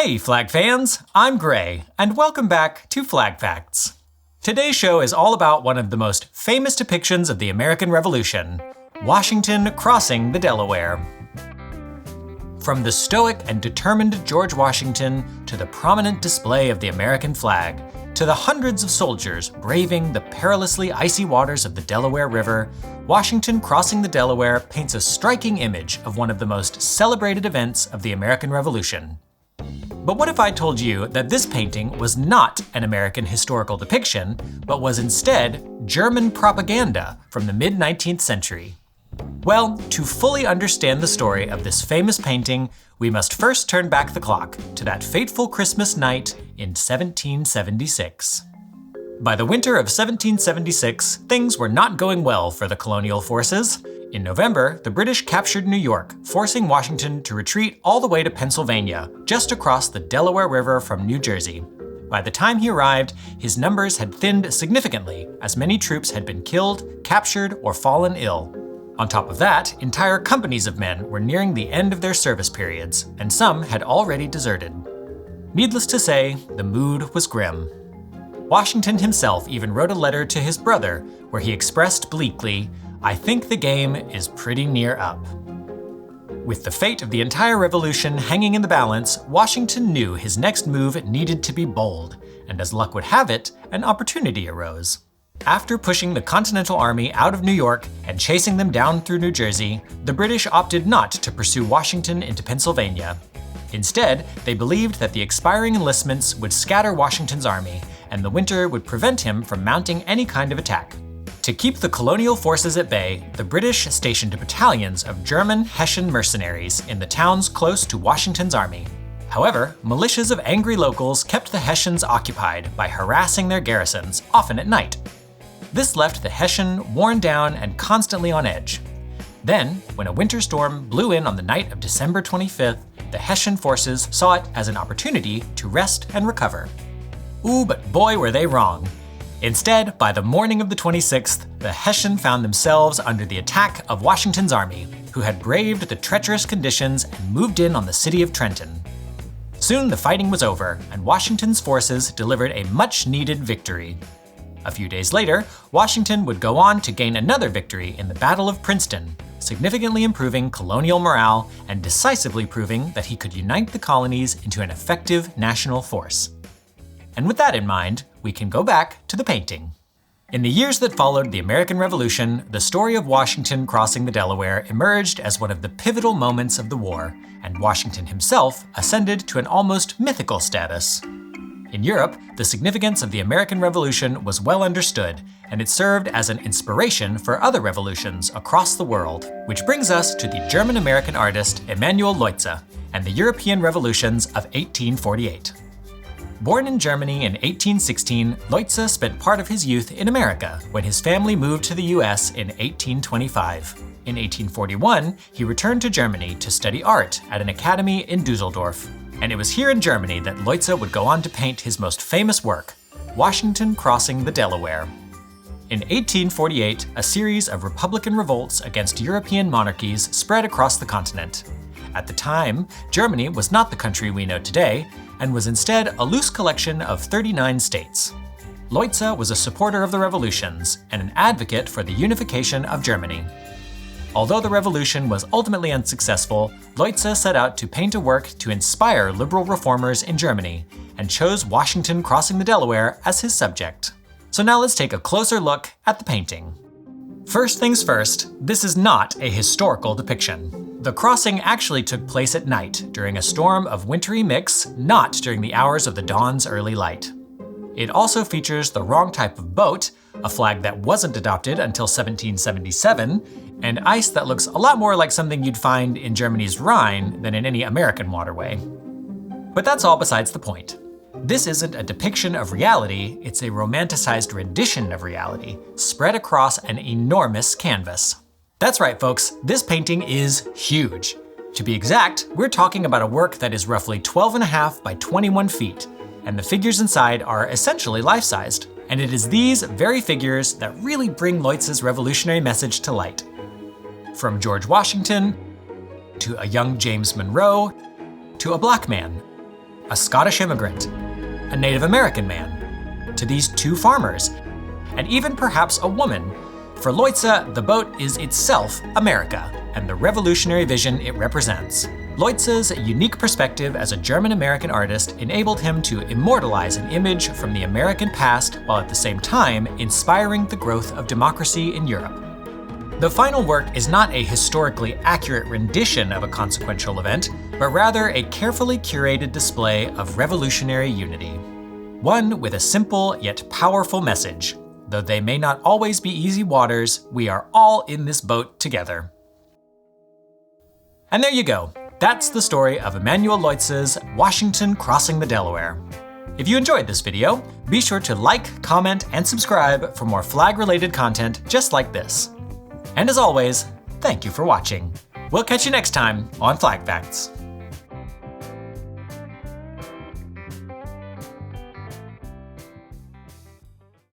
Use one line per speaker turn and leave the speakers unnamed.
Hey flag fans, I'm Gray, and welcome back to Flag Facts. Today's show is all about one of the most famous depictions of the American Revolution, Washington crossing the Delaware. From the stoic and determined George Washington to the prominent display of the American flag, to the hundreds of soldiers braving the perilously icy waters of the Delaware River, Washington crossing the Delaware paints a striking image of one of the most celebrated events of the American Revolution. But what if I told you that this painting was not an American historical depiction, but was instead German propaganda from the mid-19th century? Well, to fully understand the story of this famous painting, we must first turn back the clock to that fateful Christmas night in 1776. By the winter of 1776, things were not going well for the colonial forces. In November, the British captured New York, forcing Washington to retreat all the way to Pennsylvania, just across the Delaware River from New Jersey. By the time he arrived, his numbers had thinned significantly, as many troops had been killed, captured, or fallen ill. On top of that, entire companies of men were nearing the end of their service periods, and some had already deserted. Needless to say, the mood was grim. Washington himself even wrote a letter to his brother, where he expressed bleakly, "I think the game is pretty near up." With the fate of the entire revolution hanging in the balance, Washington knew his next move needed to be bold, and as luck would have it, an opportunity arose. After pushing the Continental Army out of New York and chasing them down through New Jersey, the British opted not to pursue Washington into Pennsylvania. Instead, they believed that the expiring enlistments would scatter Washington's army, and the winter would prevent him from mounting any kind of attack. To keep the colonial forces at bay, the British stationed battalions of German Hessian mercenaries in the towns close to Washington's army. However, militias of angry locals kept the Hessians occupied by harassing their garrisons, often at night. This left the Hessian worn down and constantly on edge. Then, when a winter storm blew in on the night of December 25th, the Hessian forces saw it as an opportunity to rest and recover. Ooh, but boy were they wrong. Instead, by the morning of the 26th, the Hessian found themselves under the attack of Washington's army, who had braved the treacherous conditions and moved in on the city of Trenton. Soon the fighting was over, and Washington's forces delivered a much-needed victory. A few days later, Washington would go on to gain another victory in the Battle of Princeton, significantly improving colonial morale and decisively proving that he could unite the colonies into an effective national force. And with that in mind, we can go back to the painting. In the years that followed the American Revolution, the story of Washington crossing the Delaware emerged as one of the pivotal moments of the war, and Washington himself ascended to an almost mythical status. In Europe, the significance of the American Revolution was well understood, and it served as an inspiration for other revolutions across the world, which brings us to the German-American artist Emanuel Leutze and the European revolutions of 1848. Born in Germany in 1816, Leutze spent part of his youth in America when his family moved to the US in 1825. In 1841, he returned to Germany to study art at an academy in Dusseldorf. And it was here in Germany that Leutze would go on to paint his most famous work, Washington crossing the Delaware. In 1848, a series of Republican revolts against European monarchies spread across the continent. At the time, Germany was not the country we know today, and was instead a loose collection of 39 states. Leutze was a supporter of the revolutions and an advocate for the unification of Germany. Although the revolution was ultimately unsuccessful, Leutze set out to paint a work to inspire liberal reformers in Germany, and chose Washington crossing the Delaware as his subject. So now let's take a closer look at the painting. First things first, this is not a historical depiction. The crossing actually took place at night, during a storm of wintry mix, not during the hours of the dawn's early light. It also features the wrong type of boat, a flag that wasn't adopted until 1777, and ice that looks a lot more like something you'd find in Germany's Rhine than in any American waterway. But that's all besides the point. This isn't a depiction of reality, it's a romanticized rendition of reality, spread across an enormous canvas. That's right, folks, this painting is huge. To be exact, we're talking about a work that is roughly 12.5 by 21 feet, and the figures inside are essentially life-sized. And it is these very figures that really bring Leutze's revolutionary message to light. From George Washington, to a young James Monroe, to a black man. a Scottish immigrant, a Native American man, to these two farmers, and even perhaps a woman. For Leutze, the boat is itself America, and the revolutionary vision it represents. Leutze's unique perspective as a German-American artist enabled him to immortalize an image from the American past while at the same time inspiring the growth of democracy in Europe. The final work is not a historically accurate rendition of a consequential event, but rather a carefully curated display of revolutionary unity. One with a simple yet powerful message: though they may not always be easy waters, we are all in this boat together. And there you go. That's the story of Emanuel Leutze's Washington Crossing the Delaware. If you enjoyed this video, be sure to like, comment, and subscribe for more flag-related content just like this. And as always, thank you for watching. We'll catch you next time on Flag Facts.